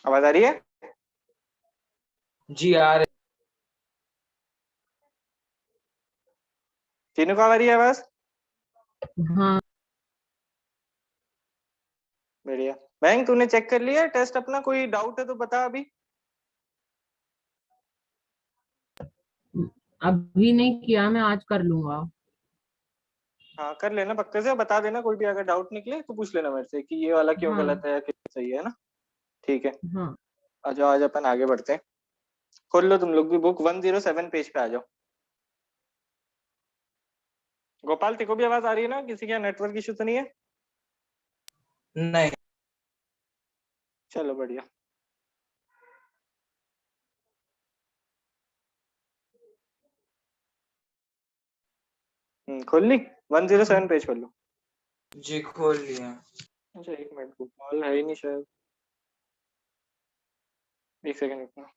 आवाज आ रही है? जी आ रहे। तीनों को आ रही है आवाज? हाँ बढ़िया। बैंक तूने चेक कर लिया टेस्ट अपना? कोई डाउट है तो बता अभी। अभी नहीं किया, मैं आज कर लूंगा। हाँ कर लेना पक्के से, बता देना कोई भी अगर डाउट निकले तो पूछ लेना मेरे से कि ये वाला क्यों हाँ गलत है या क्यों सही है ना। ठीक है, हाँ आ जाओ आज अपन आगे बढ़ते हैं। खोल लो तुम लोग भी बुक, 107 पेज पे आ जाओ। गोपाल तेको भी आवाज आ रही है ना? किसी का नेटवर्क इशू तो नहीं है? नहीं। चलो बढ़िया। खोल ली? 107 पेज खोल लो। जी खोल लिया। अच्छा एक मिनट, गोपाल है ही नहीं शायद, एक सेकंड रुकना।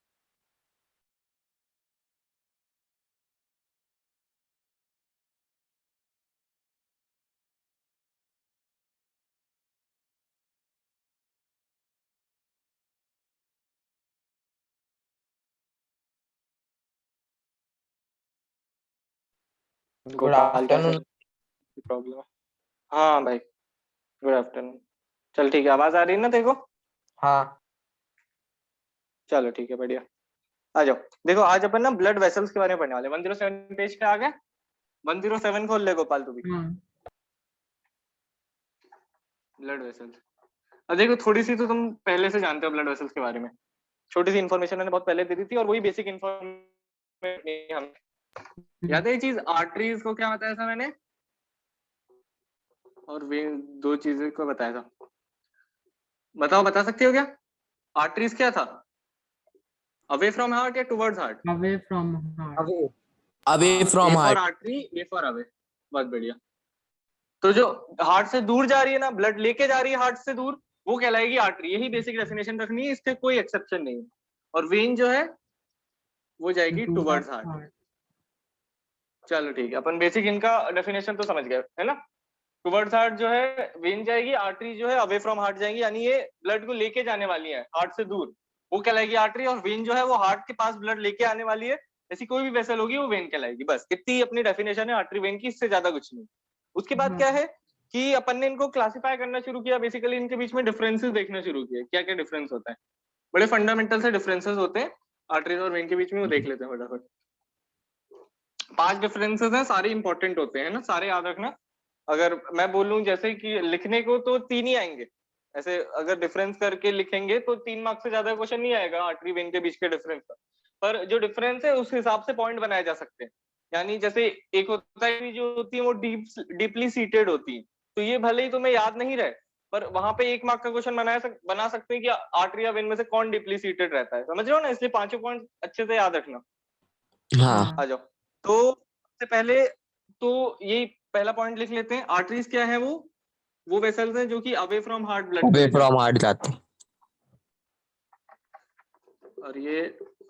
गुड गोपाल का आफ्टरनून। प्रॉब्लम है। हाँ भाई, गुड आफ्टरनून। चल ठीक है, आवाज आ रही है ना तेरे को? हाँ चलो ठीक है बढ़िया। आ जाओ। देखो आज अपन ना ब्लड वेसल्स के बारे में पढ़ने वाले। 107 पेज पे आ गए? 107 खोल ले गोपाल तू भी। हाँ ब्लड वेसल्स। अब देखो थोड़ी सी तो तुम पहले से जानते हो ब्लड वेसल्स के बारे में, छोटी सी इन्फॉर्मेशन मैंने बहुत पहले दे दी थी और वही बेसिक इन्फॉर्मेशन हम याद है। ये चीज आर्टरीज को क्या बताया था मैंने, और वे दो चीजें को बताया था। बताओ, बता सकते हो क्या? आर्टरीज क्या था? अवे फ्रॉम हार्ट या towards heart? Away from heart. Away away A from for heart. Artery, A for away. बहुत बढ़िया। तो जो हार्ट से दूर जा रही है ना, ब्लड लेके जा रही है हार्ट से दूर, वो कहलाएगी आर्टरी। यही बेसिक डेफिनेशन रखनी है, इसके कोई एक्सेप्शन नहीं है। और वेन जो है वो जाएगी टुवर्ड्स हार्ट। चलो ठीक है, अपन बेसिक इनका डेफिनेशन तो समझ गए है ना। टुवर्ड्स हार्ट जो है वेन जाएगी, आर्टरी जो है अवे फ्रॉम हार्ट जाएगी, यानी ये ब्लड को लेके जाने वाली है हार्ट से दूर, वो कहलाएगी आर्टरी। और वेन जो है वो हार्ट के पास ब्लड लेके आने वाली है, ऐसी कोई भी वेसल होगी वो वेन कहलाएगी। बस इतनी अपनी डेफिनेशन है आर्टरी वेन की, इससे ज्यादा कुछ नहीं। उसके बाद क्या है कि अपन ने इनको क्लासिफाई करना शुरू किया, बेसिकली इनके बीच में डिफरेंसेस देखना शुरू किए, क्या क्या डिफरेंस होता है। बड़े फंडामेंटल से डिफरेंसेस होते हैं आर्टरीज और वेन के बीच में, वो देख लेते हैं फटाफट। 5 डिफरेंसेस हैं, सारे इंपॉर्टेंट होते हैं ना, सारे याद रखना। अगर मैं बोलूं जैसे कि लिखने को तो 3 ही आएंगे, ऐसे अगर डिफरेंस करके लिखेंगे तो 3 मार्क्स से ज्यादा क्वेश्चन नहीं आएगा आर्टरी वेन के बीच के डिफरेंस का। पर जो डिफरेंस है उस हिसाब से पॉइंट बनाए जा सकते हैं। यानी जैसे एक होता है जो होती है वो डीपली सीटेड होती है, तो ये भले ही तुम्हें याद नहीं रहे, पर वहां पे 1 मार्क का क्वेश्चन बना सकते हैं कि आर्टरी या वेन में से कौन डीपली सीटेड रहता है। समझ रहे हो ना? इसलिए 5 पॉइंट अच्छे से याद रखना। हाँ आ जाओ। तो सबसे पहले तो यही पहला पॉइंट लिख लेते हैं। आर्टरीज क्या है? वो वेसल्स हैं जो कि अवे फ्रॉम हार्ट ब्लड को अवे ले जाते फ्रॉम हार्ट जाते हैं। हैं और ये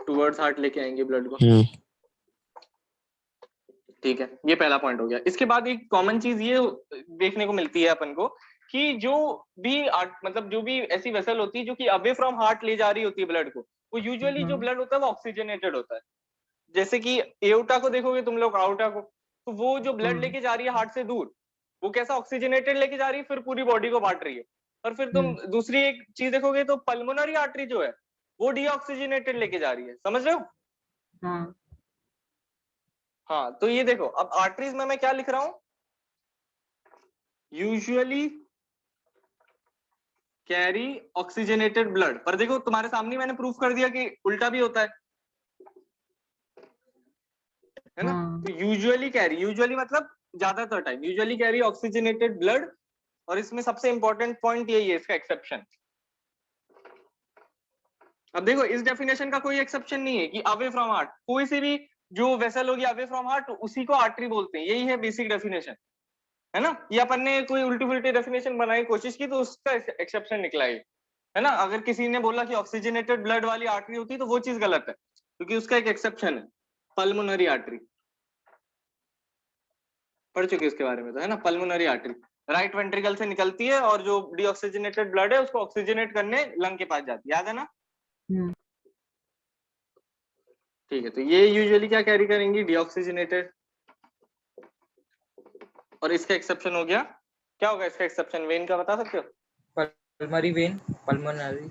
टुवर्ड्स हार्ट लेके आएंगे ब्लड को। ठीक है, ये पहला पॉइंट हो गया। इसके बाद एक कॉमन चीज ये देखने को मिलती है अपन को कि जो भी मतलब जो भी ऐसी वेसल होती है जो कि अवे फ्रॉम हार्ट ले जा रही होती है ब्लड को, वो यूजुअली जो ब्लड होता है वो ऑक्सीजनेटेड होता है। जैसे कि एओर्टा को देखोगे तुम लोग, आउटा को, तो वो जो ब्लड लेके जा रही है हार्ट से दूर, वो कैसा ऑक्सीजनेटेड लेके जा रही है, फिर पूरी बॉडी को बांट रही है। और फिर तुम दूसरी एक चीज देखोगे तो पल्मोनरी आर्टरी जो है वो डीऑक्सीजनेटेड लेके जा रही है। समझ रहे हो? हाँ हाँ, तो ये देखो अब आर्टरीज में मैं क्या लिख रहा हूं, यूजुअली कैरी ऑक्सीजनेटेड ब्लड। पर देखो तुम्हारे सामने मैंने प्रूफ कर दिया कि उल्टा भी होता है ना। तो यूजुअली कैरी, यूजुअली मतलब ज्यादातर time, usually carry oxygenated blood. और इसमें सबसे इंपॉर्टेंट पॉइंट यही है, इसका एक्सेप्शन। अब देखो इस डेफिनेशन का कोई एक्सेप्शन नहीं है कि अवे फ्रॉम हार्ट, कोई सी भी जो वेसल होगी अवे फ्रॉम हार्ट उसी को आर्टरी बोलते हैं। यही है बेसिक डेफिनेशन, है ना। ये अपन ने कोई उल्टी पुल्टी डेफिनेशन बनाने की कोशिश की तो उसका एक्सेप्शन निकला है ना। अगर किसी ने बोला कि ऑक्सीजनेटेड ब्लड वाली आर्टरी होती तो वो चीज गलत है, क्योंकि उसका एक एक्सेप्शन है, पल्मोनरी आर्टरी। पढ़ चुके इसके बारे में तो, है ना। पल्मोनरी आर्टरी राइट वेंट्रिकल से निकलती है और जो डीऑक्सीजनेटेड ब्लड है उसको ऑक्सीजनेट करने लंग के पास जाती है, याद है ना। हम्म, ठीक है, तो ये यूजुअली क्या कैरी करेंगी, डीऑक्सीजनेटेड। और इसका एक्सेप्शन हो गया, क्या होगा इसका एक्सेप्शन, वेन का बता सकते हो? Pulmonary when, pulmonary.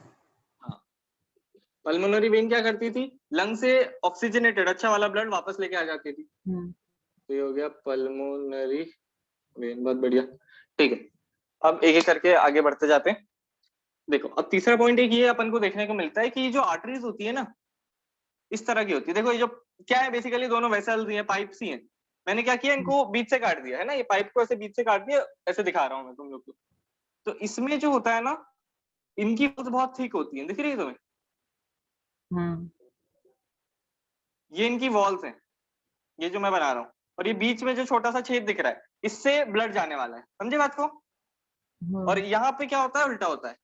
हाँ, पल्मोनरी वेन क्या करती थी, लंग से ऑक्सीजनेटेड अच्छा वाला ब्लड वापस लेके आ जाती थी। तो ये हो गया पल्मोनरी वेन, बहुत बढ़िया। ठीक है, अब एक एक करके आगे बढ़ते जाते हैं। देखो, अब तीसरा पॉइंट एक ये अपन को देखने को मिलता है कि जो आर्टरीज होती है ना, इस तरह की होती है। देखो ये जो क्या है, बेसिकली दोनों वेसल्स ही हैं, पाइप्स ही हैं। मैंने क्या किया, इनको बीच से काट दिया है ना, ये पाइप को ऐसे बीच से काट दिया, ऐसे दिखा रहा हूं मैं तुम लोग को। तो इसमें जो होता है ना, इनकी वॉल्स बहुत थिक होती है, दिख रही है तुम्हें? हाँ, ये इनकी वॉल्स हैं, ये जो मैं बना रहा हूँ। और ये बीच में जो छोटा सा छेद दिख रहा है, इससे ब्लड जाने वाला है, समझे बात को? और हाँ, यहाँ पे क्या होता है, उल्टा होता है।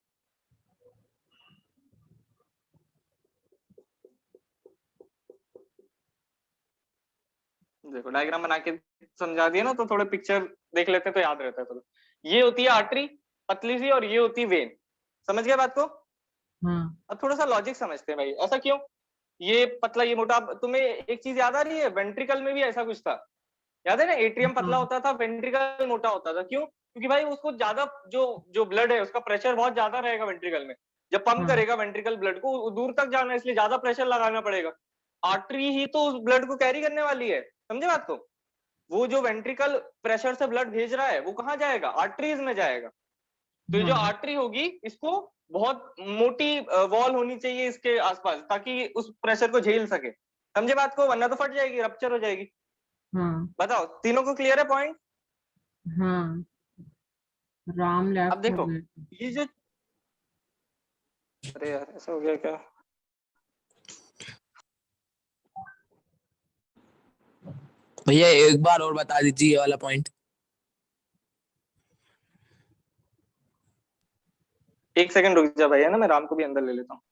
देखो डायग्राम बना के समझा दिया ना, तो थोड़े पिक्चर देख लेते हैं तो याद रहता है थोड़ा। ये होती है आर्टरी, पतली सी, और ये होती है वेन। समझ गए बात को? हाँ, अब थोड़ा सा लॉजिक समझते हैं भाई, ऐसा क्यों, ये पतला ये मोटा। तुम्हें एक चीज याद आ रही है, वेंट्रिकल में भी ऐसा कुछ था, याद है ना? एट्रियम पतला हाँ, होता था, वेंट्रिकल मोटा होता था। क्यों? क्योंकि भाई उसको ज्यादा जो जो ब्लड है, उसका प्रेशर बहुत ज्यादा रहेगा वेंट्रिकल में। जब पंप हाँ, करेगा वेंट्रिकल ब्लड को, दूर तक जाना है, इसलिए ज्यादा प्रेशर लगाना पड़ेगा। आर्टरी ही तो उस ब्लड को कैरी करने वाली है, समझे बात को? वो जो वेंट्रिकल प्रेशर से ब्लड भेज रहा है, वो कहाँ जाएगा, आर्टरीज में जाएगा। तो ये जो हाँ, आर्टरी होगी, इसको बहुत मोटी वॉल होनी चाहिए इसके आसपास, ताकि उस प्रेशर को झेल सके। समझे बात को? वरना तो फट जाएगी, रप्चर हो जाएगी। हाँ, बताओ, तीनों को क्लियर है पॉइंट? हाँ, राम अब लेफ्ट हो देखो, गए। ये जो, अरे यार ऐसा हो गया क्या? भैया एक बार और बता दीजिए ये वाला पॉइंट। एक सेकंड रुक जा भाई, है ना, मैं राम को भी अंदर ले लेता हूँ।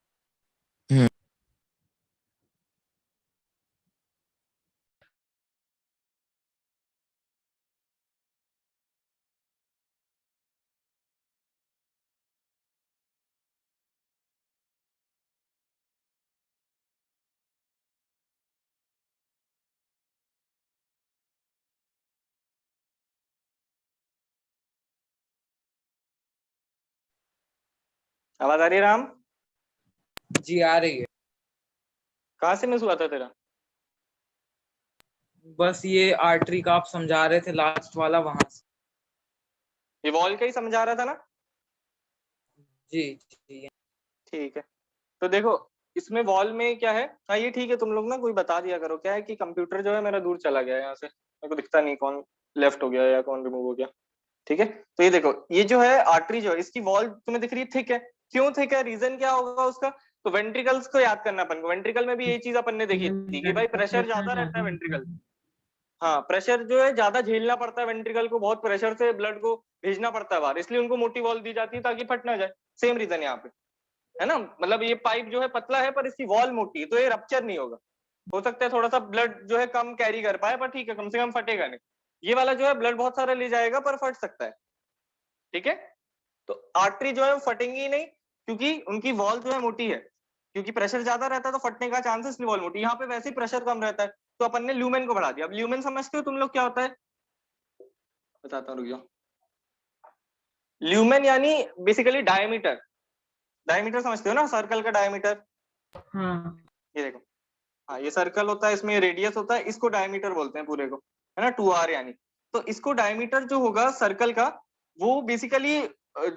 आवाज आ रही है राम? जी आ रही है। कहाँ से मिस हुआ था तेरा? बस ये आर्टरी का आप समझा रहे थे लास्ट वाला, वहां से। ये वॉल का ही समझा रहा था ना? जी जी। ठीक है, तो देखो, इसमें वॉल में क्या है, हाँ ये ठीक है, तुम लोग ना कोई बता दिया करो। क्या है कि कंप्यूटर जो है मेरा दूर चला गया है यहाँ से, मेरे को दिखता नहीं कौन लेफ्ट हो गया या कौन रिमूव हो गया। ठीक है, तो ये देखो, ये जो है आर्टरी जो है, इसकी वॉल तुम्हें दिख रही है थिक है। क्यों थिक है, रीजन क्या होगा उसका? तो वेंट्रिकल्स को याद करना अपन को। वेंट्रिकल में भी यही चीज अपन ने देखी थी कि भाई प्रेशर ज्यादा रहता है वेंट्रिकल। हाँ, प्रेशर जो है ज्यादा झेलना पड़ता है वेंट्रिकल को, बहुत प्रेशर से ब्लड को भेजना पड़ता है बाहर, इसलिए उनको मोटी वॉल दी जाती है ताकि फट ना जाए। सेम रीजन यहाँ पे, है ना? मतलब ये पाइप जो है पतला है, पर इसकी वॉल मोटी है, तो ये रप्चर नहीं होगा। हो सकता है थोड़ा सा ब्लड जो है कम कैरी कर पाए, पर ठीक है, कम से कम फटेगा नहीं। ये वाला जो है ब्लड बहुत सारा ले जाएगा, पर फट सकता है। ठीक है, तो आर्टरी जो है वो फटेंगी ही नहीं, क्योंकि उनकी वॉल जो है मोटी है। क्योंकि प्रेशर ज्यादा रहता है तो फटने का चांसेस, इसलिए वॉल मोटी। यहाँ पे वैसे ही प्रेशर कम रहता है, तो अपन ने ल्यूमेन को बढ़ा दिया। अब ल्यूमेन समझते हो तुम लोग क्या होता है? बताता हूँ, रुक जाओ। ल्यूमेन यानी बेसिकली डायमीटर। डायमीटर समझते हो ना, सर्कल का डायमीटर। हाँ, ये देखो, हाँ ये सर्कल होता है, इसमें रेडियस होता है, इसको डायमीटर बोलते हैं पूरे को, है ना, 2r यानी। तो इसको डायमीटर जो होगा सर्कल का, वो बेसिकली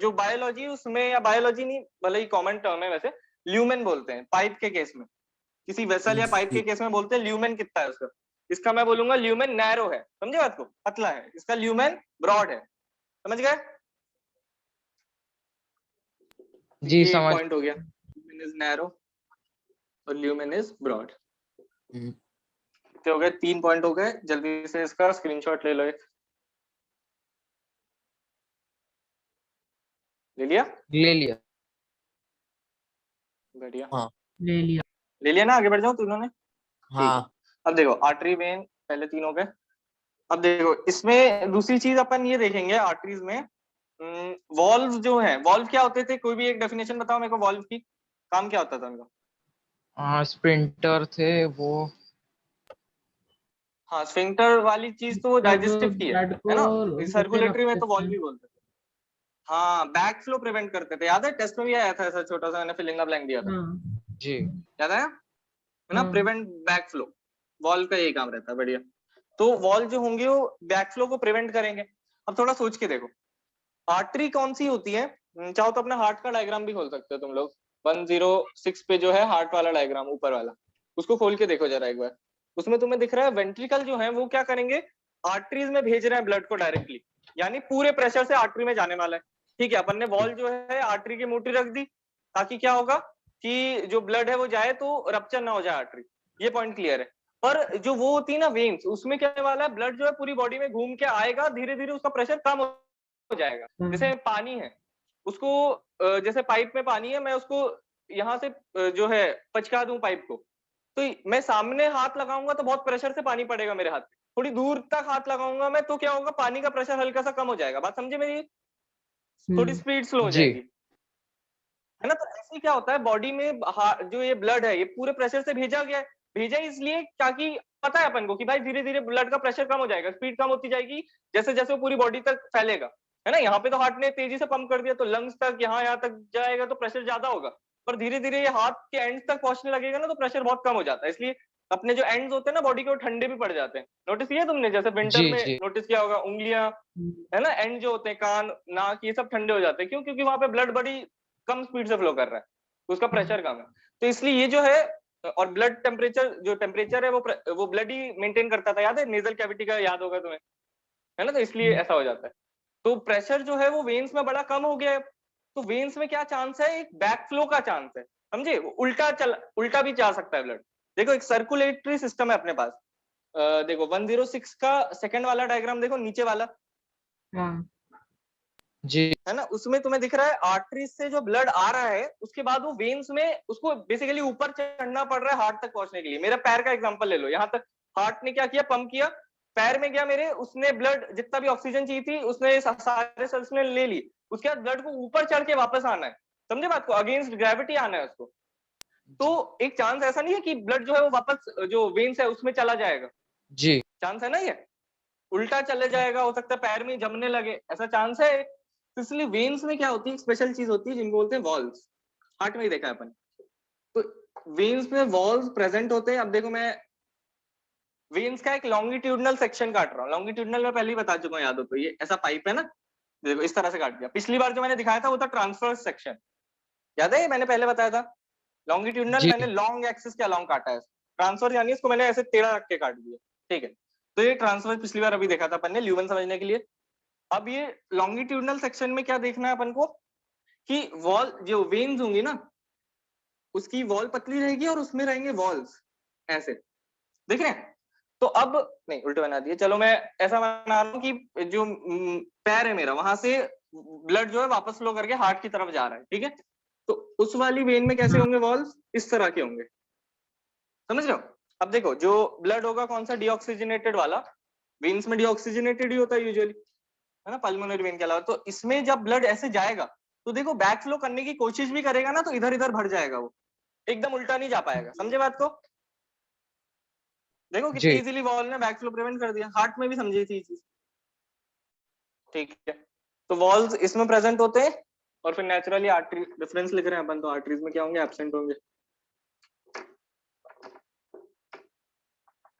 जो बायोलॉजी उसमें, या बायोलॉजी नहीं, भले ही कॉमन टर्म है वैसे, ल्यूमेन बोलते हैं पाइप के केस में। किसी वेसल या पाइप के केस में बोलते हैं ल्यूमेन कितना है उसका। इसका मैं बोलूंगा ल्यूमेन नैरो है, समझे बात को, पतला है। इसका ल्यूमेन ब्रॉड है, समझ गए? जी ये एक समझ। पॉइंट हो गया, ल्यूमेन इज नैरो और ल्यूमेन इज ब्रॉड। हो गए, 3 पॉइंट हो गए। जल्दी से इसका स्क्रीनशॉट ले लो एक। ले लिया? ले लिया। बढ़िया, हाँ ले लिया। ले लिया ना, आगे बढ़ जाओ तीनों ने। ठीक है, हाँ। अब देखो आर्टरी वेन पहले 3 हो गए। अब देखो इसमें दूसरी चीज अपन ये देखेंगे आर्टरीज में, वॉल्व जो है। वॉल्व क्या होते थे, कोई भी एक डेफिनेशन बताओ मेरे को वॉल्व की, काम क्या होता था उनका? स्प्रिंटर थे वो। हाँ, स्फिंक्टर वाली चीज तो वो मतलब डाइजेस्टिव की ब्लड है ना? को होके सर्कुलेटरी में रखते तो वॉल्व थे। भी बोलते थे। हाँ, बैक फ्लो प्रिवेंट करते थे, याद है? टेस्ट में भी आया था ऐसा छोटा सा, मैंने फिलिंग द ब्लैंक दिया था, हाँ जी याद है ना? हाँ प्रिवेंट बैक फ्लो, वॉल्व का यही काम रहता है। बढ़िया। तो वॉल्व जो होंगे वो बैक फ्लो को प्रिवेंट करेंगे। अब थोड़ा सोच के देखो, आर्टरी कौन सी होती है? चाहो तो अपना हार्ट का डायग्राम भी खोल सकते हो तुम लोग। 106 पे जो है हार्ट वाला डायग्राम ऊपर वाला, उसको खोल के देखो जरा एक बार। उसमें तुम्हें दिख रहा है वेंट्रिकल जो है वो क्या करेंगे, आर्टरीज में भेज रहे हैं ब्लड को डायरेक्टली, यानी पूरे प्रेशर से आर्टरी में जाने वाला है। ठीक है, अपन ने वॉल जो है आर्टरी की मोटी रख दी, ताकि क्या होगा कि जो ब्लड है वो जाए तो रप्चर ना हो जाए आर्टरी। ये पॉइंट क्लियर है। पर जो वो होती है ना वेन्स, उसमें क्या होने वाला है, ब्लड जो है पूरी बॉडी में घूम के आएगा, धीरे धीरे उसका प्रेशर कम हो जाएगा। जैसे पानी है, उसको जैसे पाइप में पानी है, मैं उसको यहाँ से जो है पचका दूं पाइप को, तो मैं सामने हाथ लगाऊंगा तो बहुत प्रेशर से पानी पड़ेगा मेरे हाथ पे। थोड़ी दूर तक हाथ लगाऊंगा मैं तो क्या होगा, पानी का प्रेशर हल्का सा कम हो जाएगा। बात समझे मेरी? थोड़ी स्पीड स्लो हो जी जाएगी, है ना? तो ऐसे ही क्या होता है बॉडी में, जो ये ब्लड है ये पूरे प्रेशर से भेजा गया है। भेजा इसलिए ताकि पता है अपन को कि भाई धीरे धीरे ब्लड का प्रेशर कम हो जाएगा, स्पीड कम होती जाएगी जैसे जैसे वो पूरी बॉडी तक फैलेगा, है ना? यहाँ पे तो हार्ट ने तेजी से पंप कर दिया तो लंग्स तक, यहाँ तक जाएगा तो प्रेशर ज्यादा होगा। पर धीरे धीरे ये हाथ के एंड तक पहुंचने लगेगा ना तो प्रेशर बहुत कम हो जाता है। इसलिए अपने जो एंड्स होते हैं ना बॉडी के, वो ठंडे भी पड़ जाते हैं। नोटिस किया तुमने? जैसे विंटर जी में जी नोटिस किया होगा, उंगलियां, है ना, एंड जो होते हैं, कान, नाक, ये सब ठंडे हो जाते हैं। क्यों? क्योंकि वहां पे ब्लड बड़ी कम स्पीड से फ्लो कर रहा है, उसका प्रेशर कम है। तो इसलिए ये जो है, और ब्लड टेम्परेचर, जो टेम्परेचर है वो ब्लड ही मेंटेन करता था, याद है? नेजल कैविटी का याद होगा तुम्हें, है ना? तो इसलिए ऐसा हो जाता है। तो प्रेशर जो है वो वेन्स में बड़ा कम हो गया है, तो वेन्स में क्या चांस है, एक बैक फ्लो का चांस है, समझे? उल्टा भी जा सकता है ब्लड। देखो एक सर्कुलेटरी सिस्टम है अपने पास। देखो 106 का सेकंड वाला डायग्राम देखो, नीचे वाला, हाँ जी है ना? उसमें तुम्हें दिख रहा है आर्टरीज से जो ब्लड आ रहा है उसके बाद वो वेन्स में उसको बेसिकली ऊपर चढ़ना पड़ रहा है हार्ट तक पहुंचने के लिए। मेरा पैर का एग्जांपल ले लो, यहाँ तक हार्ट ने क्या किया, पंप किया, पैर में गया मेरे, उसने ब्लड जितना भी ऑक्सीजन चाहिए थी उसने सारे सेल्स ने ले ली। उसके बाद ब्लड को ऊपर चढ़ के वापस आना है, समझे बात को? अगेंस्ट ग्रेविटी आना है उसको। तो एक चांस ऐसा नहीं है कि ब्लड जो है वो वापस जो वेन्स है उसमें चला जाएगा, जी चांस है ना? ये उल्टा चले जाएगा, हो सकता है पैर में जमने लगे, ऐसा चांस है। तो इसलिए वेन्स में क्या होती है, एक स्पेशल चीज होती है जिनको बोलते हैं वॉल्व्स। हार्ट में ही देखा है अपन। तो वेन्स में वॉल्व्स प्रेजेंट होते हैं। अब देखो मैं वेन्स का एक लॉन्गिट्यूडनल सेक्शन काट रहा हूँ। लॉन्गिट्यूडनल में पहले ही बता चुका हूँ, याद हो तो, ये ऐसा पाइप है ना, देखो इस तरह से काट दिया। पिछली बार जो मैंने दिखाया था वो था ट्रांसफर्स सेक्शन, याद है? मैंने पहले बताया था लॉन्गिट्यूडनल, जी मैंने लॉन्ग एक्सिस के अलॉन्ग काटा है। ट्रांसफर यानी इसको मैंने ऐसे टेढ़ा रख के काट दिया, ठीक है? तो ये ट्रांसफर पिछली बार अभी देखा था अपन ने, ल्यूमेन समझने के लिए। अब ये लॉन्गिट्यूडनल सेक्शन में क्या देखना है अपन को, कि वॉल जो वेन्स होंगी ना, उसकी वॉल पतली रहेगी और उसमें रहेंगे वॉल्स, ऐसे देख रहे हैं? तो अब नहीं, उल्टे बना दिए, चलो मैं ऐसा बना रहा हूँ कि जो पैर है मेरा, वहां से ब्लड जो है वापस फ्लो करके हार्ट की तरफ जा रहा है, ठीक है? तो उस वाली वेन में कैसे हाँ होंगे वॉल्स? इस तरह के होंगे, समझ रहे हो? अब देखो जो ब्लड होगा कौन सा, डीऑक्सीजनेटेड वाला, वेन्स में डीऑक्सीजनेटेड ही होता है यूजुअली, है ना, पल्मोनरी वेन के अलावा। तो इसमें जब ब्लड ऐसे जाएगा तो देखो बैक फ्लो करने की कोशिश भी करेगा ना तो इधर इधर भर जाएगा, वो एकदम उल्टा नहीं जा पाएगा, समझे बात को? देखो कितनी जी इजीली वॉल ने बैक फ्लो प्रिवेंट कर दिया। हार्ट में भी समझी थी ये चीज, ठीक है? तो वॉल्स इसमें प्रेजेंट होते हैं, और फिर नेचुरली आर्टरी, डिफरेंस लिख रहे हैं अपन, तो आर्टरीज में क्या होंगे, एब्सेंट होंगे।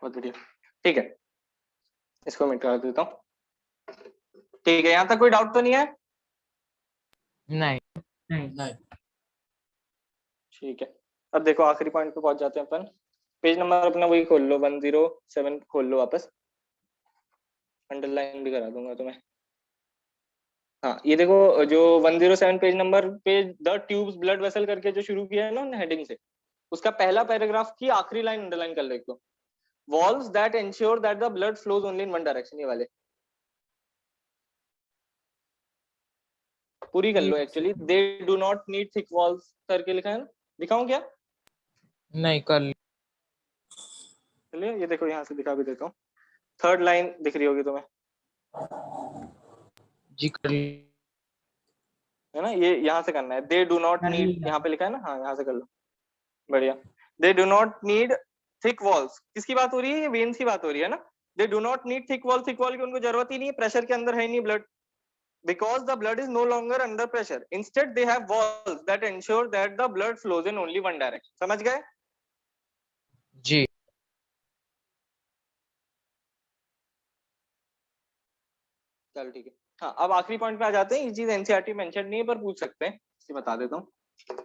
बहुत बढ़िया, ठीक है, इसको मिटा देता हूँ। ठीक है, यहाँ तक कोई डाउट तो नहीं है? नहीं नहीं ठीक है, अब देखो आखिरी पॉइंट पे पहुंच जाते हैं अपन। पेज नंबर अपना वही खोल लो, 107 खोल लो वापस, अंडरलाइन भी करा दूंगा तुम्हें। हाँ, ये देखो जो 107 पेज नंबर पे द ट्यूब्स ब्लड वेसल करके जो शुरू किया है ना हेडिंग से, उसका पहला पैराग्राफ की आखिरी लाइन अंडरलाइन कर लो एक तो, valves that ensure that the blood flows only in one direction, ये वाले पूरी कर लो। Actually they do not need thick walls करके लिखा है ना, दिखाऊं क्या? नहीं कर चलिए ये देखो यहाँ से दिखा भी देता हूँ, थर्ड लाइन दिख रही होगी तुम्हें, जी कर है ना? ये यहाँ से करना है, दे डू नॉट कर नीड, लिया यहाँ पे लिखा है ना, हाँ यहाँ से कर लो, बढ़िया। दे do not need thick walls. किसकी बात हो रही है? ये वेन्स की बात हो रही है ना। दे do not need thick wall की उनको जरूरत ही नहीं है, प्रेशर के अंदर है नहीं blood, because the blood is no longer under pressure. Instead they have walls that ensure that the blood flows in only one direction. समझ गए? जी। चलो ठीक है। हाँ, अब आखिरी पॉइंट पे आ जाते हैं। ये चीज एनसीईआरटी मेंशन नहीं है पर पूछ सकते हैं, इसे बता देता हूँ।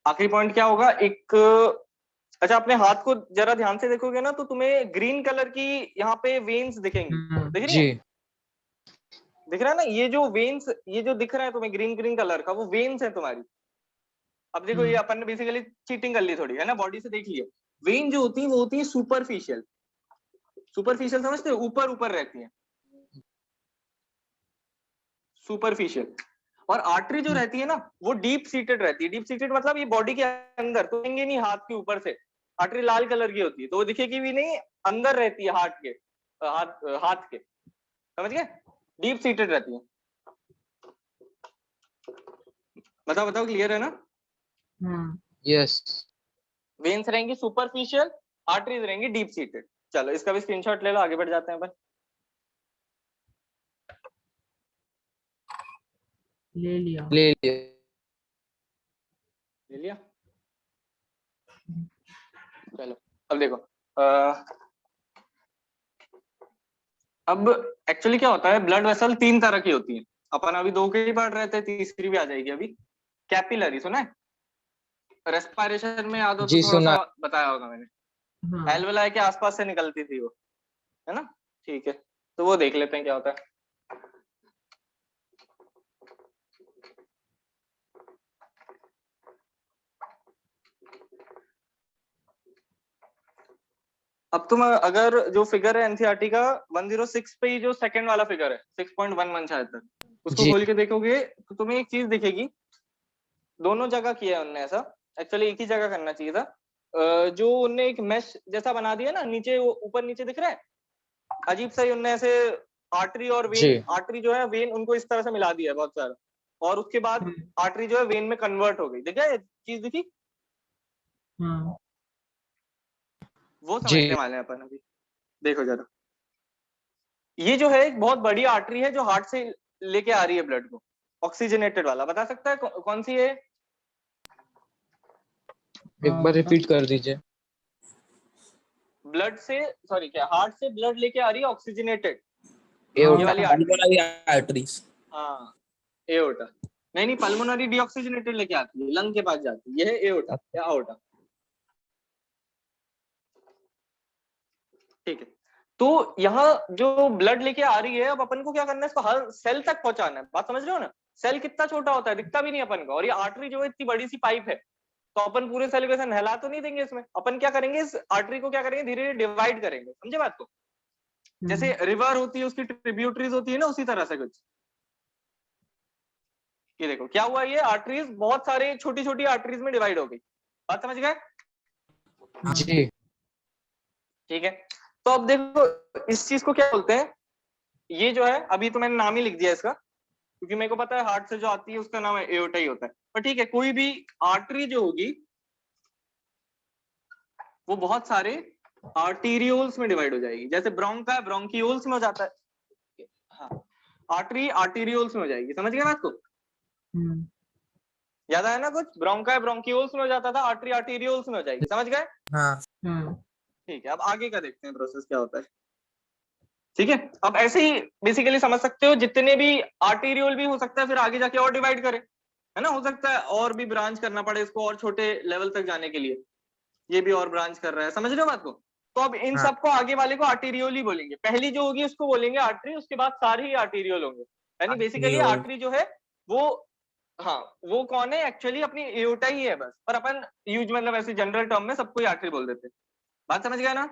आखिरी पॉइंट क्या होगा? एक, अच्छा अपने हाथ को जरा ध्यान से देखोगे ना तो तुम्हें ग्रीन कलर की यहाँ पे वेन्स दिखेंगी, दिख रही है? जी दिख रहा है ना? ये जो वेन्स, ये जो दिख रहा है तुम्हें ग्रीन ग्रीन कलर का, वो वेन्स है तुम्हारी। अब देखो ये अपन ने बेसिकली चीटिंग कर ली थोड़ी, है ना, बॉडी से देख लिया। वेन जो होती है वो होती है सुपरफिशियल। सुपरफिशियल समझते हो? ऊपर ऊपर रहती है, सुपरफिशियल। और आर्टरी जो रहती है ना वो डीप सीटेड रहती है। डीप सीटेड मतलब ये बॉडी के अंदर, तो दिखेंगे नहीं हाथ के ऊपर से। आर्टरी लाल कलर की होती है तो वो दिखेगी भी नहीं, अंदर रहती है हाथ के, हाथ के, समझ गए? डीप सीटेड रहती है। बताओ बताओ, क्लियर है ना? यस। वेन्स रहेंगी सुपरफिशियल, आर्टरीज रहेंगी डीप सीटेड। चलो इसका भी स्क्रीनशॉट ले लो, आगे बढ़ जाते हैं अपन। ले लिया। ले लिया। ले लिया? चलो अब देखो, अब एक्चुअली क्या होता है, ब्लड वेसल 3 तरह की होती है। अपन अभी 2 के ही पढ़ रहे थे, तीसरी भी आ जाएगी अभी। कैपिलरी सुना है? रेस्पिरेशन में याद हो तो जी थोड़ा सुना। सा बताया होगा मैंने। एल्वेलाई के आसपास से निकलती थी वो, है ना? ठीक है, तो वो देख लेते हैं क्या होता है। अब तुम अगर जो फिगर है एनसीईआरटी का 106 पे ही जो सेकंड वाला फिगर है 6.11 शायद तक, उसको खोल के देखोगे तो तुम्हें एक चीज दिखेगी। दोनों जगह किया है उनने ऐसा, एक्चुअली एक ही जगह करना चाहिए था। जो उनने एक मैश जैसा बना दिया ना, नीचे ऊपर नीचे दिख रहा है, अजीब सा ही उनने ऐसे आर्टरी और वेन, आर्टरी जो है वेन, उनको इस तरह से मिला दिया है बहुत सारा, और उसके बाद आर्टरी जो है वेन में कन्वर्ट हो गई। देखा ये चीज दिखी? वो समझने वाले हैं अपन अभी। देखो जरा, ये जो है एक बहुत बड़ी आर्टरी है जो हार्ट से लेके आ रही है ब्लड को, ऑक्सीजनेटेड वाला। बता सकता है कौन सी है? एक बार रिपीट कर दीजिए। ब्लड से, सॉरी क्या, हार्ट से ब्लड लेके आ रही है ऑक्सीजनेटेड, ये वाली आर्टरी। आर्टरीज। हाँ, एओर्टा। नहीं, पल्मोनरी डीऑक्सीजनेटेड लेके आती है, लंग के पास जाती है। ये है एओर्टा या आओर्टा। ठीक है, तो यहाँ जो ब्लड लेके आ रही है, अब अपन को क्या करना है, इसको हर सेल तक पहुंचाना है। बात समझ रहे हो ना? सेल कितना छोटा होता है, दिखता भी नहीं अपन को, और ये आर्टरी जो है इतनी बड़ी सी पाइप है, तो अपन पूरे सेल को ऐसे नहला तो नहीं देंगे इसमें। अपन क्या करेंगे, इस आर्टरी को क्या करेंगे, धीरे धीरे डिवाइड करेंगे। समझे बात को? जैसे रिवर होती है, उसकी ट्रिब्यूटरीज होती है ना, उसी तरह से कुछ। ये देखो क्या हुआ, ये आर्टरीज बहुत सारे छोटी छोटी आर्टरीज में डिवाइड हो गई। बात समझ गए? जी ठीक है, तो अब देखो इस चीज को क्या बोलते हैं। ये जो है, अभी तो मैंने नाम ही लिख दिया इसका, क्योंकि मेरे को पता है हार्ट से जो आती है उसका नाम एओर्टा ही होता है। पर ठीक है, कोई भी आर्टरी जो होगी वो बहुत सारे आर्टीरियोल्स में डिवाइड हो जाएगी। जैसे ब्रोंका है, ब्रोंकियोल्स में हो जाता है। हाँ, आर्टरी आर्टीरियोल्स में हो जाएगी। समझ गए बात को? याद आया ना कुछ? ब्रोंका है, ब्रोंकियोल्स में हो जाता था, आर्टरी आर्टीरियोल्स में हो जाएगी। समझ गए? हाँ। ठीक है, अब आगे का देखते हैं प्रोसेस क्या होता है। ठीक है, अब ऐसे ही बेसिकली समझ सकते हो, जितने भी आर्टीरियोल भी हो सकता है फिर आगे जाके और डिवाइड करे, है ना? हो सकता है और भी ब्रांच करना पड़े इसको, और छोटे लेवल तक जाने के लिए। ये भी और ब्रांच कर रहा है, समझ रहे हो बात को? तो अब इन सबको आगे वाले को आर्टीरियोल ही बोलेंगे। पहली जो होगी उसको बोलेंगे आर्टरी, उसके बाद सारे ही आर्टीरियोल होंगे। यानी बेसिकली आर्टरी जो है वो, हाँ, वो कौन है एक्चुअली, अपनी एओर्टा ही है बस, पर अपन यूज मतलब ऐसे जनरल टर्म में सबको आर्टरी बोल देते हैं। बात समझ गया ना?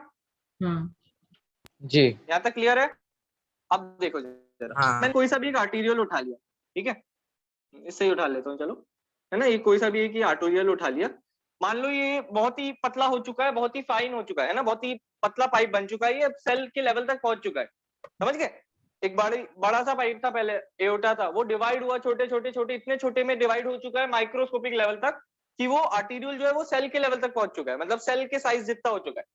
जी। यहाँ तक क्लियर है? अब देखो जरा, मैंने कोई सा भी एक आर्टीरियल उठा लिया, ठीक है, इससे ही उठा लेता हूँ, चलो, है ना? ये कोई सा भी एक आर्टीरियल उठा लिया। मान लो ये बहुत ही पतला हो चुका है, बहुत ही फाइन हो चुका है ना, बहुत ही पतला पाइप बन चुका है, ये सेल के लेवल तक पहुंच चुका है। समझ गए? एक बड़ा सा पाइप था पहले, एओर्टा था, वो डिवाइड हुआ छोटे छोटे छोटे, इतने छोटे में डिवाइड हो चुका है माइक्रोस्कोपिक लेवल तक। कि वो आर्टीरियल जो है वो सेल के लेवल तक पहुंच चुका है, मतलब सेल के साइज जितना हो चुका है,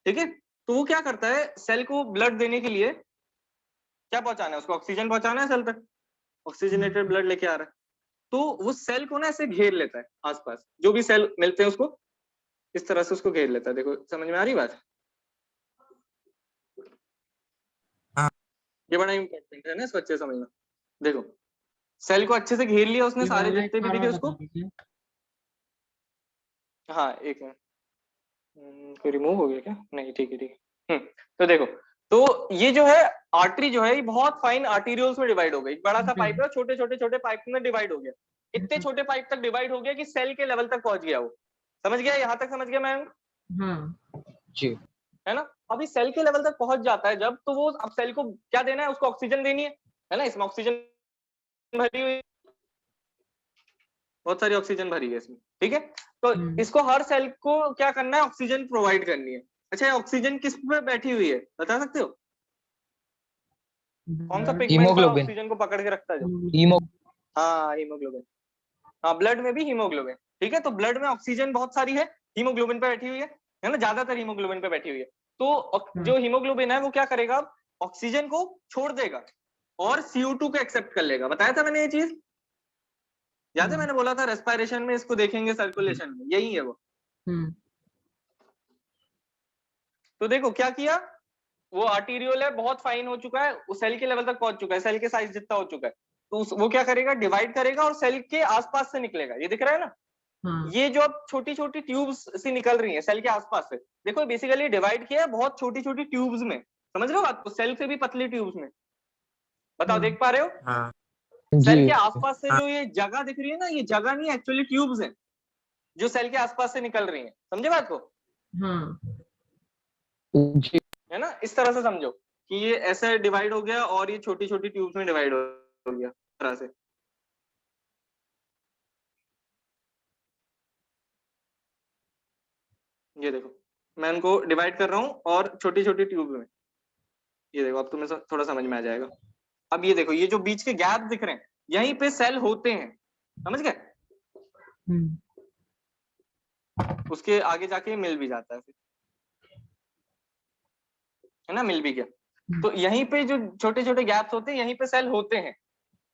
ठीक है। तो वो क्या करता है, सेल को ब्लड देने के लिए क्या पहुंचाना है उसको, ऑक्सीजन पहुंचाना है सेल तक, ऑक्सीजनेटेड ब्लड लेके आ रहा है। तो वो सेल को ना ऐसे घेर लेता है, आसपास जो भी सेल मिलते हैं उसको इस तरह से उसको घेर लेता है। देखो समझ में आ रही बात? हाँ। ये बड़ा इंपॉर्टेंट है ना, इसको अच्छे से समझना। देखो सेल को अच्छे से घेर लिया उसने, ये सारे वाला जितने एक भी बार दिखे और उसको। बता दीजिए। हाँ एक मिनट, कोई रिमूव हो गया क्या? नहीं ठीक है ठीक है। तो देखो, तो ये जो है आर्टरी जो है ये बहुत फाइन आर्टीरियोल्स में डिवाइड हो गई। एक बड़ा सा पाइप है, छोटे छोटे छोटे पाइप में डिवाइड हो गया, इतने छोटे पाइप तक डिवाइड हो गया कि सेल के लेवल तक पहुंच गया वो। समझ गया? यहाँ तक समझ गया मैं? हाँ जी। है ना? अभी सेल के लेवल तक पहुंच जाता है जब, तो वो अब सेल को क्या देना है, उसको ऑक्सीजन देनी है ना? इसमें ऑक्सीजन भरी हुई, बहुत सारी ऑक्सीजन भरी है इसमें, ठीक है। तो इसको हर सेल को क्या करना है, ऑक्सीजन प्रोवाइड करनी है। अच्छा ऑक्सीजन किस पे बैठी हुई है बता सकते हो? कौन सा पिगमेंट हीमोग्लोबिन। ऑक्सीजन को पकड़ के रखता है जो? हीमो हाँ हीमोग्लोबिन। हाँ ब्लड में भी हीमोग्लोबिन, ठीक है। तो ब्लड में ऑक्सीजन बहुत सारी है, हीमोग्लोबिन पे बैठी हुई है ना, ज्यादातर हीमोग्लोबिन पे बैठी हुई है। तो जो हीमोग्लोबिन है वो क्या करेगा, ऑक्सीजन को छोड़ देगा और CO2 को एक्सेप्ट कर लेगा। बताया था मैंने ये चीज, याद है? मैंने बोला था रेस्पिरेशन में इसको देखेंगे, सर्कुलेशन में, यही है वो। तो देखो क्या किया, वो आर्टीरियल है, बहुत फाइन हो चुका है, वो सेल के लेवल तक पहुंच चुका है, सेल के साइज जितना हो चुका है। तो वो क्या करेगा, डिवाइड करेगा और सेल के आसपास से निकलेगा। ये दिख रहा है ना? ये जो अब छोटी छोटी ट्यूब्स सी निकल रही हैं सेल के आसपास से, देखो बेसिकली डिवाइड किया है बहुत छोटी छोटी ट्यूब्स में। समझ रहे हो बात को? सेल से भी पतली ट्यूब्स में। बताओ देख पा रहे हो? हाँ सेल जी। के आसपास से जो ये जगह दिख रही है ना, ये जगह नहीं एक्चुअली ट्यूब्स हैं जो सेल के आसपास से निकल रही हैं। समझे बात को? जी। है ना? इस तरह से समझो कि ये ऐसे डिवाइड हो गया और ये छोटी छोटी ट्यूब्स में डिवाइड हो गया तरह से। ये देखो मैं इनको डिवाइड कर रहा हूँ और छोटी छोटी ट्यूब में। ये देखो अब तुम्हें थोड़ा समझ में आ जाएगा। अब ये देखो, ये जो बीच के गैप दिख रहे हैं यहीं पे सेल होते हैं, समझ गए? उसके आगे जाके मिल भी जाता है फिर, है ना? मिल भी गया। तो यहीं पे जो छोटे छोटे गैप्स होते हैं यहीं पे सेल होते हैं,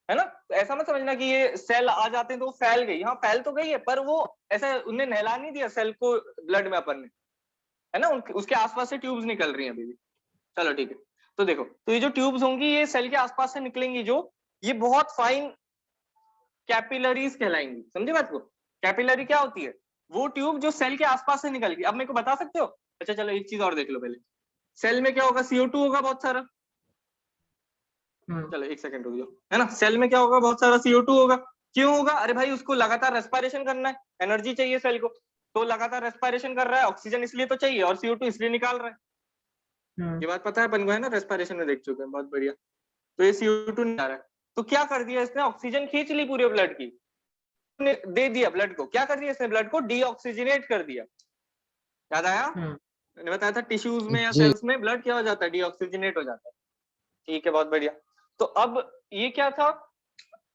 है ना? तो ऐसा मत समझना कि ये सेल आ जाते हैं तो वो फैल गई। हाँ फैल तो गई है, पर वो ऐसा उनने नहला नहीं दिया सेल को ब्लड में अपन ने, है ना? उसके आसपास से ट्यूब्स निकल रही हैं अभी भी। चलो ठीक है। तो देखो, तो ये जो ट्यूब्स होंगी ये सेल के आसपास से निकलेंगी, जो ये बहुत फाइन कैपिलरीज कहलाएंगी। समझे बात को? कैपिलरी क्या होती है? वो ट्यूब जो सेल के आसपास से निकल गई। अब मेरे को बता सकते हो? अच्छा चलो एक चीज और देख लो पहले। सेल में क्या होगा, CO2 होगा बहुत सारा। चलो एक सेकंड रुक जाओ, है ना? सेल में क्या होगा, बहुत सारा CO2 होगा। क्यों होगा? अरे भाई उसको लगातार रेस्पिरेशन करना है, एनर्जी चाहिए सेल को, तो लगातार रेस्पिरेशन कर रहा है, ऑक्सीजन इसलिए तो चाहिए और CO2 इसलिए निकाल रहा है। ये बात पता है अपन को, है ना? रेस्पिरेशन में देख चुके हैं, बहुत बढ़िया। तो ये CO2 नहीं आ रहा है, तो क्या कर दिया इसने, ऑक्सीजन खींच ली पूरे ब्लड की, दे दिया ब्लड को। क्या कर दिया इसने, ब्लड को डीऑक्सीजनेट कर दिया। याद आया? मैंने बताया था टिश्यूज में या सेल्स में ब्लड क्या हो जाता है, डीऑक्सीजनेट हो जाता है। ठीक है, बहुत बढ़िया। तो अब ये क्या था,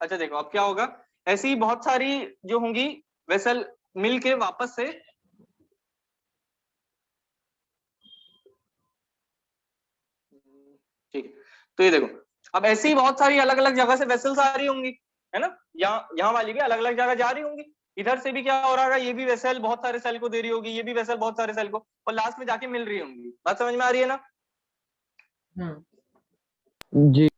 अच्छा देखो अब क्या होगा, ऐसी ही बहुत सारी जो होंगी वेसल मिल के वापस से ठीक है। तो ये देखो अब ऐसे ही बहुत सारी अलग अलग जगह से वेसल्स आ रही होंगी, है ना? यहाँ वाली भी अलग अलग जगह जा रही होंगी। इधर से भी क्या हो रहा है, ये भी वेसल बहुत सारे सेल को दे रही होगी, ये भी वेसल बहुत सारे सेल को, और लास्ट में जाके मिल रही होंगी। बात समझ में आ रही है ना? जी।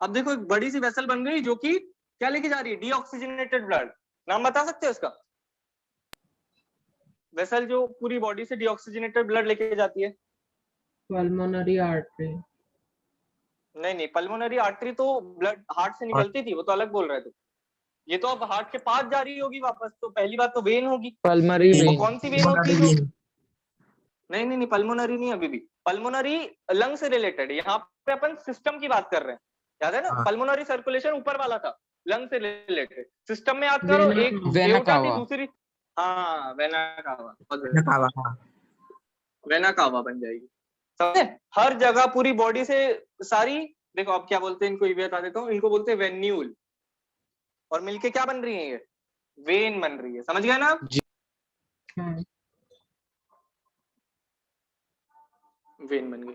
अब देखो एक बड़ी सी वेसल बन गई जो कि क्या लेके जा रही है, डीऑक्सीजनेटेड ब्लड। नाम बता सकते हो इसका? वेसल जो पूरी बॉडी से डीऑक्सीजनेटेड ब्लड लेके जाती है। Pulmonary artery. नहीं नहीं, पल्मोनरी आर्टरी तो ब्लड हार्ट से निकलती थी, वो तो अलग बोल रहे थे। ये तो अब हार्ट के पास जा रही होगी वापस, तो पहली बात तो वेन होगी। पल्मरी वो वेन। कौन सी वेन होती है जो, नहीं नहीं नहीं पल्मोनरी नहीं, अभी भी पल्मोनरी लंग से रिलेटेड है। यहाँ पे अपन सिस्टम की बात कर रहे हैं, याद है ना? पल्मोनरी सर्कुलेशन ऊपर वाला था, लंग से रिलेटेड। सिस्टम में याद करो, एक एओर्टा थी, दूसरी हाँ वेना कावा, वेना कावा बन जाएगी। समझे? हर जगह पूरी बॉडी से सारी, देखो अब क्या बोलते हैं इनको, ये भी बता देता हूँ, इनको बोलते हैं वेन्यूल, और मिलके क्या बन रही है, ये वेन बन रही है। समझ गए ना आप? हाँ वेन बन गई।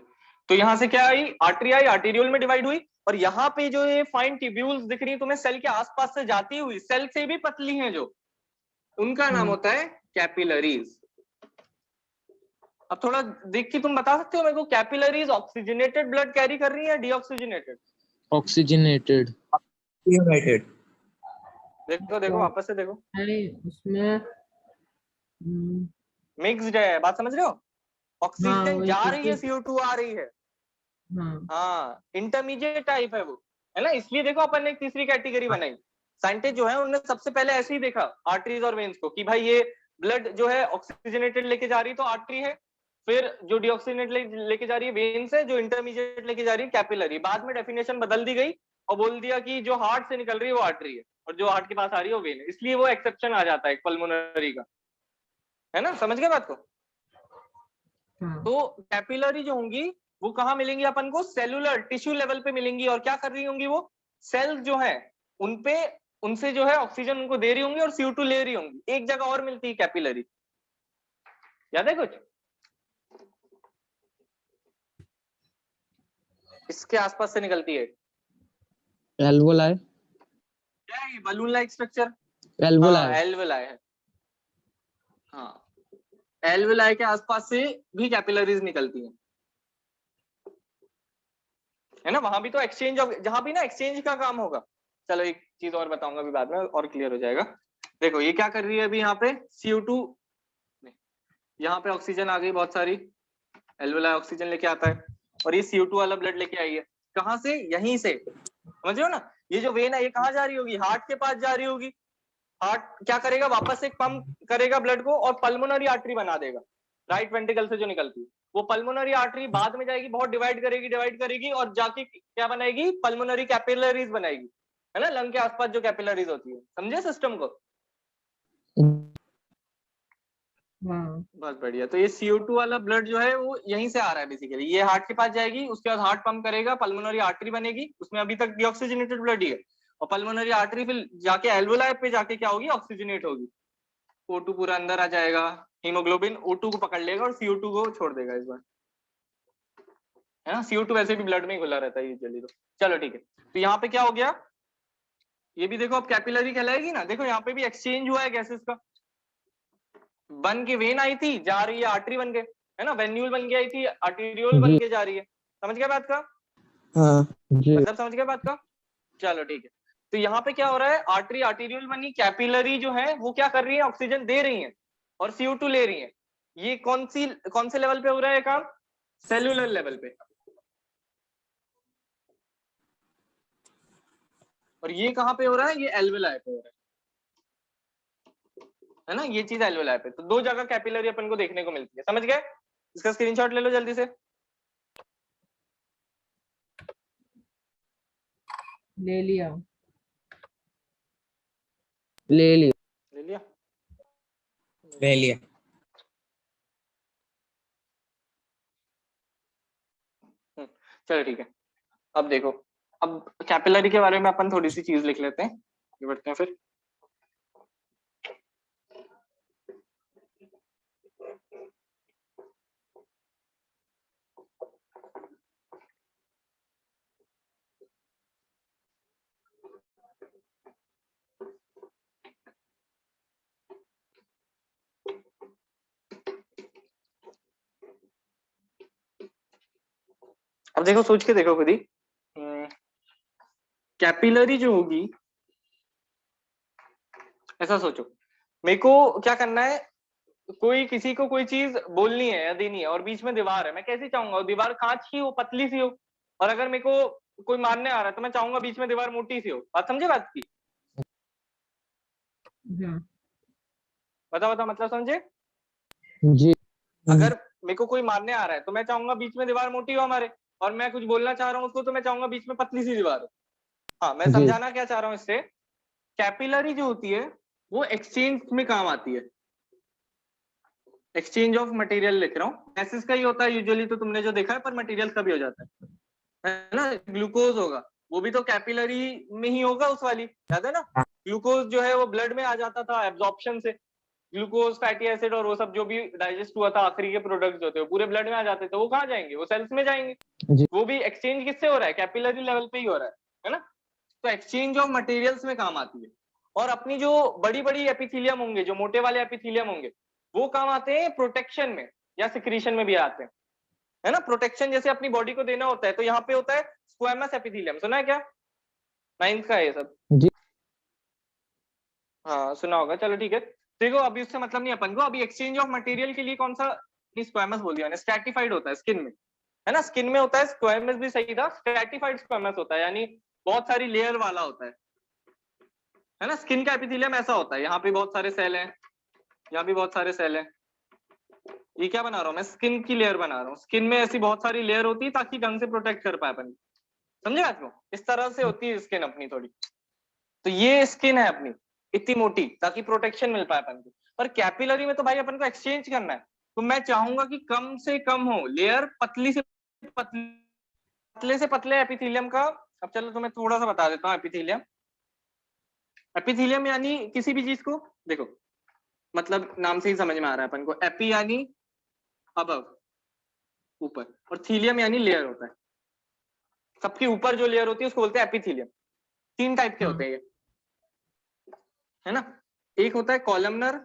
तो यहाँ से क्या आई, आर्टरी आई, आर्टेरियोल में डिवाइड हुई, और यहाँ पे जो ये फाइन ट्यूब्यूल्स दिख रही है तुम्हें सेल के आसपास से जाती हुई, सेल से भी पतली हैं जो, उनका नाम होता है कैपिलरीज। अब थोड़ा देख के तुम बता सकते हो मेरे को, कैपिलरीज ऑक्सीजनेटेड ब्लड कैरी कर रही है डीऑक्सीजनेटेड? ऑक्सीजनेटेड। यूनाइटेड। देखो देखो वापस से देखो, नहीं उसमें मिक्स्ड है, बात समझ रहे हो? ऑक्सीजन वही जा तो रही है, कि- CO2 आ रही है। हाँ हाँ, इंटरमीडिएट टाइप है वो, है ना। इसलिए देखो अपन ने एक तीसरी कैटेगरी बनाई। साइंटिस्ट जो है उन्होंने सबसे पहले ऐसे ही देखा आर्टरीज और वेन्स को कि भाई ये ब्लड जो है ऑक्सीजनेटेड लेके जा रही है तो आर्टरी है, फिर जो डीऑक्सीजनेटेड लेके जा रही है वेन्स है, जो इंटरमीडिएट लेके जा रही है कैपिलरी। बाद में डेफिनेशन बदल दी गई और बोल दिया कि जो हार्ट से निकल रही है वो आर्टरी है और जो हार्ट के पास आ रही है वो वेन है, इसलिए वो एक्सेप्शन आ जाता है पल्मोनरी का, है ना। समझ गए बात को? हाँ तो कैपिलरी जो होंगी वो कहाँ मिलेंगी अपन को, सेलुलर टिश्यू लेवल पे मिलेंगी, और क्या कर रही होंगी वो, सेल्स जो है उनपे, उनसे जो है ऑक्सीजन उनको दे रही होंगी और CO2 ले रही होंगी। एक जगह और मिलती है कैपिलरी, याद है कुछ? इसके आसपास से निकलती है, एल्वोलाई। क्या है, balloon like structure? Alveoli. Alveoli है। हाँ, एल्वेलाई के आसपास से भी कैपिलरीज निकलती है ना। वहां भी तो एक्सचेंज, जहां भी ना एक्सचेंज का काम होगा। चलो एक चीज और बताऊंगा अभी बाद में और क्लियर हो जाएगा। देखो ये क्या कर रही है अभी, यहाँ पे CO2, यहाँ पे ऑक्सीजन आ गई बहुत सारी, एल्वेलाई ऑक्सीजन लेके आता है, और ये CO2 वाला ब्लड लेके आई है। कहाँ से? यहीं से, समझ रहे हो ना। ये जो वेन है ये कहाँ जा रही होगी, हार्ट के पास जा रही होगी। हार्ट क्या करेगा, वापस एक पंप करेगा ब्लड को और पल्मोनरी आर्टरी बना देगा, राइट वेंट्रिकल से जो निकलती है वो पल्मोनरी आर्टरी बाद में जाएगी, बहुत डिवाइड करेगी और जाके क्या बनाएगी, पल्मोनरी कैपिलरीज बनाएगी, है ना, लंग के आसपास जो कैपिलरीज होती है। समझे सिस्टम को? हाँ बहुत बढ़िया। तो ये CO2 वाला ब्लड जो है वो यहीं से आ रहा है बेसिकली, ये हार्ट के पास जाएगी, उसके बाद हार्ट पंप करेगा, पल्मोनरी आर्टरी बनेगी, उसमें अभी तक डीऑक्सीजनेटेड ब्लड ही है, और पल्मोनरी आर्टरी फिर जाके एल्वोलाई पे जाके क्या होगी, ऑक्सीजनेट होगी, O2 पूरा अंदर आ जाएगा, हीमोग्लोबिन O2 को पकड़ लेगा और CO2 को छोड़ देगा इस बार, है ना। CO2 वैसे भी ब्लड में ही घुला रहता है यूजुअली। तो चलो ठीक है, तो यहाँ पे क्या हो गया, ये भी देखो अब कैपिलरी कहलाएगी ना। देखो यहाँ पे भी एक्सचेंज हुआ है गैसेस का, बन के वेन आई थी, जा रही है आर्टरी बन के, है ना, वेन्यूल बन के आई थी, आर्टेरियोल बन के जा रही है। समझ गया बात का? हाँ जी। मतलब समझ गया बात का? चलो ठीक है। तो यहाँ पे क्या हो रहा है, आर्टरी आर्टेरियोल बनी, कैपिलरी जो है वो क्या कर रही है, ऑक्सीजन दे रही है और CO2 ले रही है। ये कौन से लेवल पे हो रहा है काम, सेलुलर लेवल पे, और ये कहाँ पे हो रहा है, ये एल्वेलाई पे हो रहा है ना, ये चीज एल्वेलाई पे। तो दो जगह कैपिलरी अपन को देखने को मिलती है, समझ गए? इसका स्क्रीनशॉट ले लो जल्दी से। ले लिया। ले लिया। ले लिया? ले लिया। चलो ठीक है। अब देखो, अब कैपिलरी के बारे में अपन थोड़ी सी चीज लिख लेते हैं, आगे बढ़ते हैं फिर। अब देखो सोच के देखो खुद ही, कैपिलरी जो होगी, ऐसा सोचो, मेरे को क्या करना है, कोई किसी को कोई चीज बोलनी है या देनी है और बीच में दीवार है, मैं कैसे चाहूंगा दीवार कांच की हो, पतली सी हो, और अगर मेरे को कोई मारने आ रहा है तो मैं चाहूंगा बीच में दीवार मोटी सी हो। बात समझे बात की? हाँ बता मतलब समझे? जी। अगर मेरे को कोई मारने आ रहा है तो मैं चाहूंगा बीच में दीवार मोटी हो हमारे, और मैं कुछ बोलना चाह रहा हूँ उसको तो मैं चाहूंगा बीच में पतली सी दीवार हो। हाँ, मैं जी। समझाना क्या चाह रहा हूँ इससे, कैपिलरी जो होती है वो एक्सचेंज में काम आती है, एक्सचेंज ऑफ मटेरियल लिख रहा हूँ, गैसेस का ही होता है यूजुअली, तो तुमने जो देखा है, पर मटेरियल का भी हो जाता है ना। ग्लूकोज होगा, वो भी तो कैपिलरी में ही होगा उस वाली, याद है ना। ग्लूकोज जो है वो ब्लड में आ जाता था एब्जॉर्प्शन से, ग्लूकोज, फैटी एसिड और वो सब जो भी डाइजेस्ट हुआ था आखिरी के प्रोडक्ट्स होते हैं पूरे ब्लड में आ जाते हैं, तो वो कहाँ जाएंगे? वो सेल्स में जाएंगे। जी। वो भी एक्सचेंज किससे हो रहा है? कैपिलरी लेवल पे ही हो रहा है ना? तो एक्सचेंज ऑफ मटेरियल्स में काम आती है। और अपनी जो बड़ी बड़ी एपिथेलियम होंगे, जो मोटे वाले एपिथेलियम होंगे, वो काम आते हैं प्रोटेक्शन में या सिक्रीशन में भी आते हैं, है ना? प्रोटेक्शन जैसे अपनी बॉडी को देना होता है, तो यहाँ पे होता है स्क्वैमस एपिथेलियम। सुना है क्या? 9th का है ये सब। जी। हाँ सुना होगा, चलो ठीक है। देखो अभी उससे मतलब नहीं अपन को, अभी एक्सचेंज ऑफ मटेरियल के लिए कौन सा स्क्वैमस बोल दिया मैंने, स्ट्रैटिफाइड होता है स्किन में, है ना? स्किन में होता है, स्क्वैमस भी सही था, स्ट्रैटिफाइड स्क्वैमस होता है, यानी बहुत सारी लेयर वाला होता है ना? स्किन का एपिथेलियम ऐसा होता है, यहाँ पे बहुत सारे सेल हैं, यहाँ भी बहुत सारे सेल हैं। ये क्या बना रहा हूँ मैं? स्किन की लेयर बना रहा हूँ। स्किन में ऐसी बहुत सारी लेयर होती है ताकि ढंग से प्रोटेक्ट कर पाए अपन, समझे बात को? इस तरह से होती है स्किन अपनी थोड़ी। तो ये स्किन है अपनी इतनी मोटी ताकि प्रोटेक्शन मिल पाए अपन को। पर कैपिलरी में तो भाई अपन को एक्सचेंज करना है, तो मैं चाहूंगा कि कम से कम हो लेयर, पतले से पतले एपिथेलियम का। अब चलो तुम्हें थोड़ा सा बता देता हूँ एपिथेलियम। एपिथेलियम यानी किसी भी चीज को, देखो मतलब नाम से ही समझ में आ रहा है अपन को, एपी यानी अबव, ऊपर, और थीलियम यानी लेयर होता है। सबके ऊपर जो लेयर होती है उसको बोलते हैं एपिथेलियम। 3 टाइप के होते हैं ये, है ना? एक होता है कॉलमनर,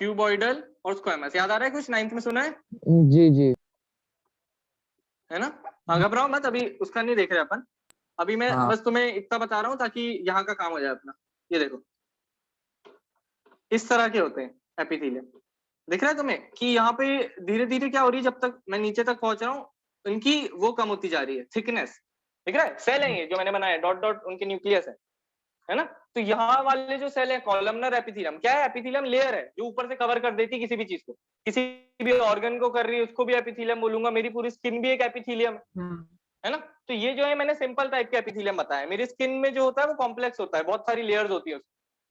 क्यूबॉइडल और स्क्वैमस। याद आ रहा है कुछ? 9th में सुना है? जी जी। है ना? हाँ घबराओ मत, अभी उसका नहीं देख रहे अपन। अभी मैं हाँ। बस तुम्हें इतना बता रहा हूँ ताकि यहाँ का काम हो जाए अपना। ये देखो इस तरह के होते हैं एपिथेलियम। दिख रहा है तुम्हें कि यहाँ पे धीरे धीरे क्या हो रही है, जब तक मैं नीचे तक पहुंच रहा हूँ उनकी वो कम होती जा रही है, थिकनेस। दिख रहा है? सेल है ये जो मैंने बनाया, डॉट डॉट उनके न्यूक्लियस है ना? तो यहाँ वाले जो सेल है कॉलमनर एपिथेलियम, क्या है? एपिथेलियम लेयर है जो ऊपर से कवर कर देती है किसी भी चीज को, किसी भी ऑर्गन को कर रही है उसको भी एपिथेलियम बोलूंगा। मेरी पूरी स्किन भी एक एपिथेलियम है ना? तो ये जो है मैंने सिंपल टाइप के एपिथेलियम बताया। मेरी स्किन में जो होता है वो कॉम्प्लेक्स होता है, बहुत सारी लेयर्स होती है।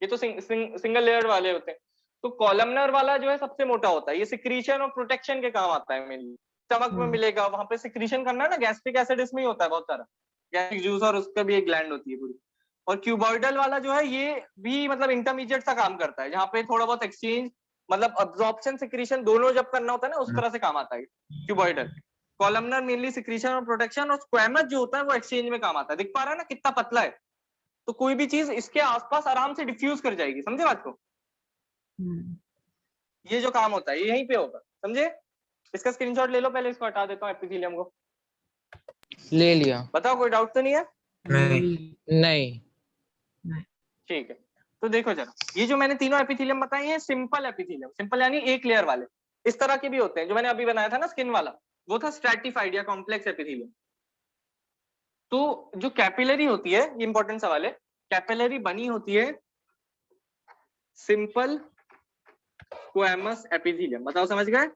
ये तो सिंगल लेयर वाले होते हैं। तो कॉलमनर वाला जो है सबसे मोटा होता है, ये सिक्रीशन और प्रोटेक्शन के काम आता है मेनली। स्टमक में मिलेगा, वहां पे सिक्रीशन करना है ना, गैस्ट्रिक एसिड इसमें ही होता है बहुत सारा, गैस्ट्रिक जूस, और उसका भी एक ग्लैंड होती है पूरी। और क्यूबॉइडल वाला जो है ये भी मतलब इंटरमीडिएट सा काम करता है, जहाँ पे थोड़ा बहुत एक्सचेंज मतलब अब्जॉर्प्शन सिक्रीशन दोनों जब करना होता है ना, उस तरह से काम आता है क्यूबॉइडल। कॉलमनर मेनली सिक्रीशन और प्रोटेक्शन, और स्क्वैमस जो होता है वो एक्सचेंज में काम आता है। दिख पा रहा है ना कितना पतला है? तो कोई भी चीज इसके आसपास आराम से डिफ्यूज कर जाएगी, समझे बात को? ये जो काम होता है ये यहीं पे होगा, समझे? इसका स्क्रीनशॉट ले लो, पहले इसको हटा देता हूँ एपिथेलियम को। ले लिया। बताओ कोई डाउट तो नहीं है? नहीं। ठीक है, तो देखो जरा, ये जो मैंने तीनों एपिथेलियम बताए हैं सिंपल एपिथेलियम, सिंपल यानी एक लेयर वाले। इस तरह के भी होते हैं, जो मैंने अभी बनाया था ना स्किन वाला, वो था स्ट्रैटिफाइड या कॉम्प्लेक्स एपिथेलियम। तो जो कैपिलरी होती है, ये इंपॉर्टेंट सवाल है, कैपिलरी बनी होती है सिंपल स्क्वैमस एपिथेलियम। बताओ समझ गए?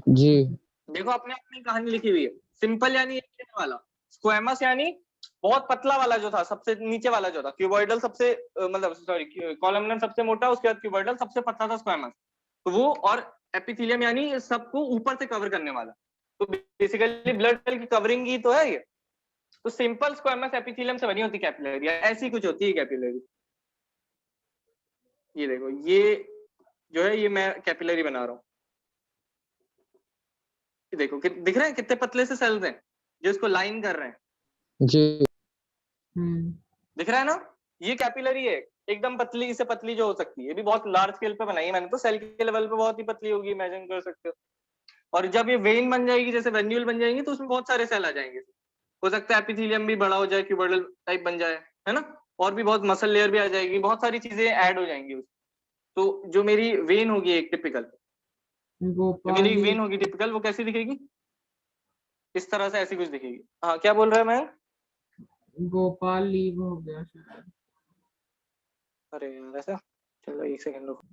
जी। देखो अपने अपनी कहानी लिखी हुई है। सिंपल यानी एक लेयर वाला, स्क्वैमस यानी बहुत पतला वाला जो था, सबसे नीचे वाला जो था। क्यूबॉइडल सबसे मतलब सॉरी कॉलमनर सबसे मोटा, उसके बाद क्यूबॉइडल सबसे पतला था स्क्वैमस, तो वो। और एपिथेलियम यानी सबको ऊपर से कवर करने वाला। तो बेसिकली ब्लड सेल की कवरिंग ही तो है ये। तो सिंपल स्क्वैमस एपिथेलियम से बनी होती कैपिलरी, ऐसी कुछ होती है कैपिलरी। ये देखो ये जो है ये मैं कैपिलरी बना रहा हूँ। देखो दिख रहे हैं कितने पतले से सेल्स हैं जो इसको लाइन कर रहे हैं। जी। दिख रहा है ना? ये कैपिलरी है, एकदम पतली से पतली जो हो सकती है। ये भी बहुत लार्ज स्केल पे बनाई है मैंने, तो सेल के लेवल पे बहुत ही पतली होगी, इमेजिन कर सकते हो। और जब ये वेन बन जाएगी, जैसे वेन्यूल बन जाएंगी, तो उसमें बहुत सारे सेल आ जाएंगे। हो सकता है एपिथेलियम भी बड़ा हो जाए, क्यूबॉइडल टाइप बन जाए, है ना? और भी बहुत मसल लेयर भी आ जाएगी, बहुत सारी चीजें ऐड हो जाएंगी। तो जो मेरी वेन होगी एक टिपिकल, मेरी वेन होगी टिपिकल, वो कैसी दिखेगी? इस तरह से ऐसी कुछ दिखेगी। हाँ क्या बोल रहा है मैं? गोपाल लीव हो गया शायद। अरे यार ऐसा, चलो एक सेकंड रुको।